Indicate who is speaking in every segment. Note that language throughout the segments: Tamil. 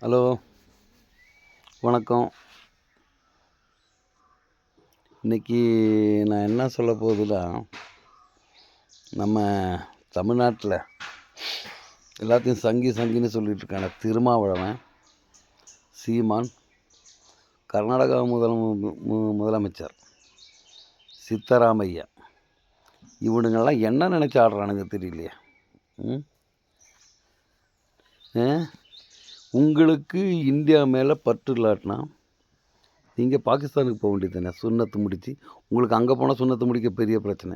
Speaker 1: ஹலோ, வணக்கம். இன்றைக்கி நான் என்ன சொல்ல போகுதுன்னா, நம்ம தமிழ்நாட்டில் எல்லாத்தையும் சங்கின்னு சொல்லிகிட்ருக்கான திருமாவளவன், சீமான், கர்நாடகா முதலமைச்சர் சித்தராமையா, இவனுங்கெல்லாம் என்ன நினச்சி ஆடுறானுங்க தெரியலையே. உங்களுக்கு இந்தியா மேலே பற்று இல்லாட்டினா நீங்கள் பாகிஸ்தானுக்கு போக வேண்டியது தானே, சுண்ணத்து முடித்து. உங்களுக்கு அங்கே போனால் சுண்ணத்து முடிக்க பெரிய பிரச்சனை.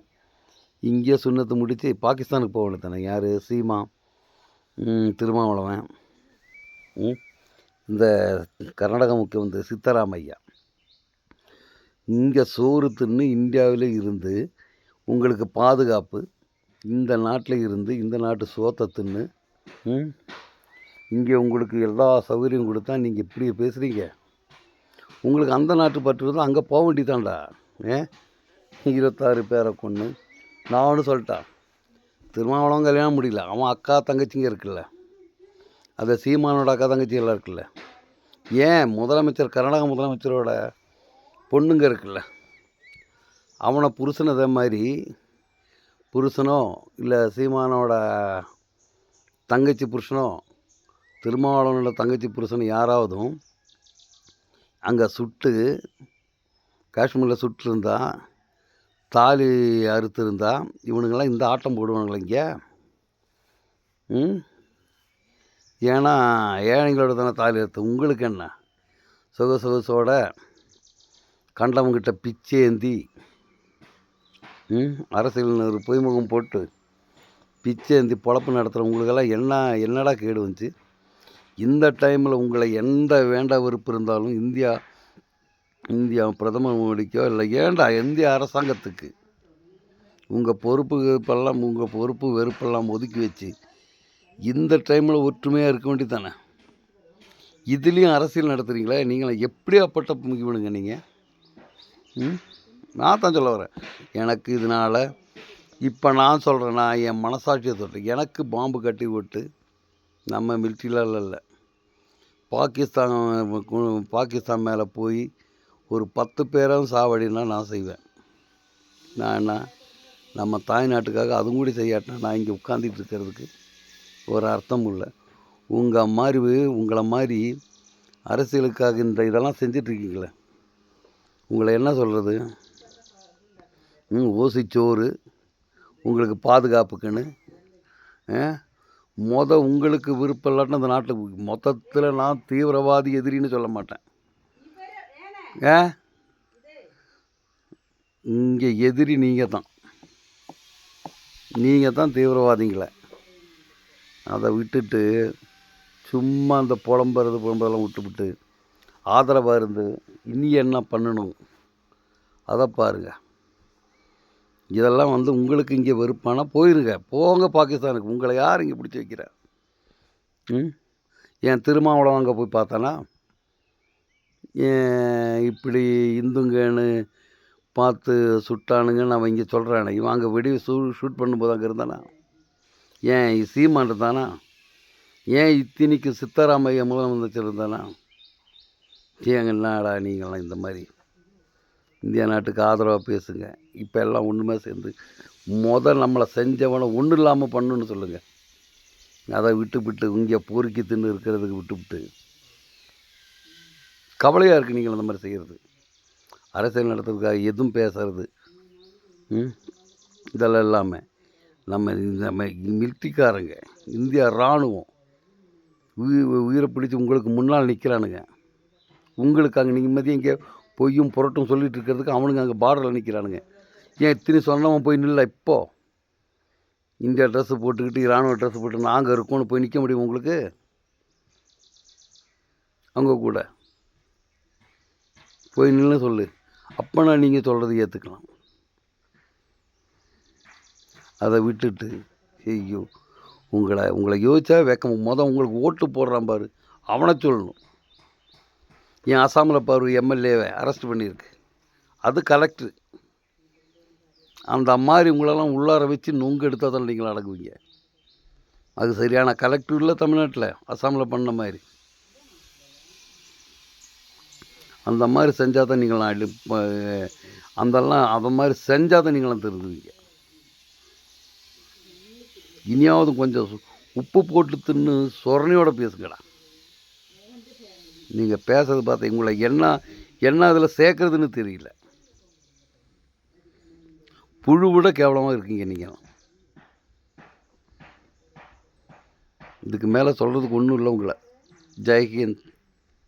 Speaker 1: இங்கே சுண்ணத்து முடித்து பாகிஸ்தானுக்கு போக வேண்டியது தானே. யார்? சீமா, திருமாவளவன், இந்த கர்நாடக முக்கியமந்திரி சித்தராமையா. இங்கே சோறு தின்னு இந்தியாவில் இருந்து உங்களுக்கு பாதுகாப்பு, இந்த நாட்டில் இருந்து இந்த நாட்டு சோத்தை தின்னு இங்கே உங்களுக்கு எல்லா சௌகரியம் கொடுத்தா நீங்கள் இப்படி பேசுகிறீங்க. உங்களுக்கு அந்த நாட்டு பற்று தான் அங்கே போக வேண்டியதான்டா. 26 பேரை கொன்று நான் சொல்லிட்டான். திருமாவளவன் கல்யாணம் முடியல, அவன் அக்கா தங்கச்சிங்க இருக்குல்ல, அதை சீமானோட அக்கா தங்கச்சி எல்லாம் இருக்குல்ல. ஏன் முதலமைச்சர், கர்நாடக முதலமைச்சரோட பொண்ணுங்க இருக்குல்ல, அவனை புருஷன் அதே மாதிரி புருஷனோ இல்லை சீமானோட தங்கச்சி புருஷனோ திருமாவளவனோட தங்கச்சி புருஷன் யாராவதும் அங்கே சுட்டு காஷ்மீரில் சுட்டுருந்தா, தாலி அறுத்துருந்தா, இவனுங்கெல்லாம் இந்த ஆட்டம் போடுவானுங்களே இங்கே. ஏன்னா ஏழைங்களோட தானே தாலி அறுத்து. உங்களுக்கு என்ன சொகசோட கண்டவங்கிட்ட பிச்சேந்தி அரசியல் ஒரு பொய்முகம் போட்டு பிச்சேந்தி பொழப்பு நடத்துகிறவங்களுக்கெல்லாம் என்னடா கேடு வந்துச்சு? இந்த டைமில் உங்களை எந்த வேண்டா வெறுப்பு இருந்தாலும் இந்தியா பிரதமர் மோடிக்கோ இல்லை ஏண்டா இந்திய அரசாங்கத்துக்கு உங்கள் பொறுப்பு வெறுப்பெல்லாம் ஒதுக்கி வச்சு இந்த டைமில் ஒற்றுமையாக இருக்க வேண்டியது தானே. இதுலேயும் அரசியல் நடத்துகிறீங்களே, நீங்களே எப்படியாப்பட்ட முக்கியணுங்க நீங்கள்? நான் தான் சொல்ல வரேன். எனக்கு இதனால் இப்போ நான் சொல்கிறேன், நான் என் மனசாட்சியை தொட்டு எனக்கு பாம்பு கட்டி விட்டு நம்ம மிலிட்ரியில் இல்லை, பாகிஸ்தான் மேலே போய் ஒரு 10 பேரும் சாவடினா நான் செய்வேன். நான் என்ன, நம்ம தாய்நாட்டுக்காக அதுவும் கூட செய்யாட்டினா நான் இங்கே உட்காந்துட்டு இருக்கிறதுக்கு ஒரு அர்த்தம் இல்லை. உங்களை மாதிரி அரசியலுக்காக இந்த இதெல்லாம் செஞ்சிட்ருக்கீங்களே, உங்களை என்ன சொல்கிறது? ஓசிச்சோறு உங்களுக்கு பாதுகாப்புக்குன்னு உங்களுக்கு விருப்பம் இல்லாட்டினா அந்த நாட்டுக்கு மொத்தத்தில் நான் தீவிரவாதி எதிரின்னு சொல்ல மாட்டேன். இங்கே எதிரி நீங்கள் தான் தீவிரவாதிங்களை. அதை விட்டுட்டு சும்மா அந்த புலம்புறதெல்லாம் விட்டுவிட்டு ஆதரவாக இருந்து இனி என்ன பண்ணணும் அதை பாருங்கள். இதெல்லாம் உங்களுக்கு இங்கே வெறுப்பானா போயிருங்க, போங்க பாகிஸ்தானுக்கு. உங்களை யார் இங்கே பிடிச்சி வைக்கிற? என் திருமாவளவன் அங்கே போய் பார்த்தானா இப்படி இந்துங்கன்னு பார்த்து சுட்டானுங்கன்னு அவன் இங்கே சொல்கிறானே, இவன் அங்கே ஷூட் பண்ணும்போது அங்கே இருந்தானா? ஏன் சீமான் இருந்தானா? ஏன் இத்தினிக்கு சித்தராமையா முதலமைச்சர் இருந்தானா? என்னடா நீங்களாம் இந்த மாதிரி இந்தியா நாட்டுக்கு ஆதரவாக பேசுங்க. இப்போ எல்லாம் ஒன்றுமே சேர்ந்து நம்மளை செஞ்சவனை ஒன்றும் இல்லாமல் பண்ணுன்னு சொல்லுங்கள். அதை விட்டுவிட்டு இங்கே பொறுக்கி தின்னு இருக்கிறதுக்கு விட்டுவிட்டு கவலையாக இருக்குது நீங்கள் அந்த மாதிரி செய்கிறது. அரசியல் நடத்துறதுக்காக எதுவும் பேசுறது இதெல்லாம் இல்லாமல் நம்ம மிலிட்ரிக்காரங்க, இந்தியா இராணுவம் உயிரை பிடிச்சி உங்களுக்கு முன்னால் நிற்கிறானுங்க. உங்களுக்கு அங்கே நிம்மதியும் இங்கே பொய்யும் புரட்டும் சொல்லிகிட்டு இருக்கிறதுக்கு அவனுங்க அங்கே பார்டரில் நிற்கிறானுங்க. ஏன் இத்தனை சொன்னவன் போய் நில்ல? இப்போது இந்தியா ட்ரெஸ்ஸு போட்டுக்கிட்டு இராணுவ ட்ரெஸ்ஸு போட்டு நாங்கள் இருக்கோன்னு போய் நிற்க முடியும் உங்களுக்கு? அவங்க கூட போய் நின்று சொல்லு, அப்போனா நீங்கள் சொல்கிறது ஏற்றுக்கலாம். அதை விட்டுட்டு ஐயோ உங்களை யோசிச்சா வெக்கம். உங்களுக்கு ஓட்டு போடுறான் பாரு, அவனை சொல்லணும். என் அசாமில் பாரு எம்எல்ஏவை அரெஸ்ட் பண்ணியிருக்கு, அது கலெக்டரு. அந்த மாதிரி உங்களெல்லாம் உள்ளார வச்சு நொங்கு எடுத்தால் தான் நீங்கள் அடங்குவீங்க. அது சரியான கலெக்டர் இல்லை தமிழ்நாட்டில், அசாமில் பண்ண மாதிரி. அந்த மாதிரி செஞ்சால் தான் நீங்களாம் அதை மாதிரி செஞ்சால் தான் நீங்களாம் திருந்துவீங்க. இனியாவது கொஞ்சம் உப்பு போட்டு தின்னு சொரணையோட பேசுங்கடா. நீங்கள் பேசுறது பார்த்தா உங்களை என்ன அதில் சேர்க்குறதுன்னு தெரியல. புழு விட கேவலமாக இருக்கீங்க நீங்கள். இதுக்கு மேலே சொல்கிறதுக்கு ஒன்றும் இல்லை உங்களை. ஜெய்ஹிந்த்.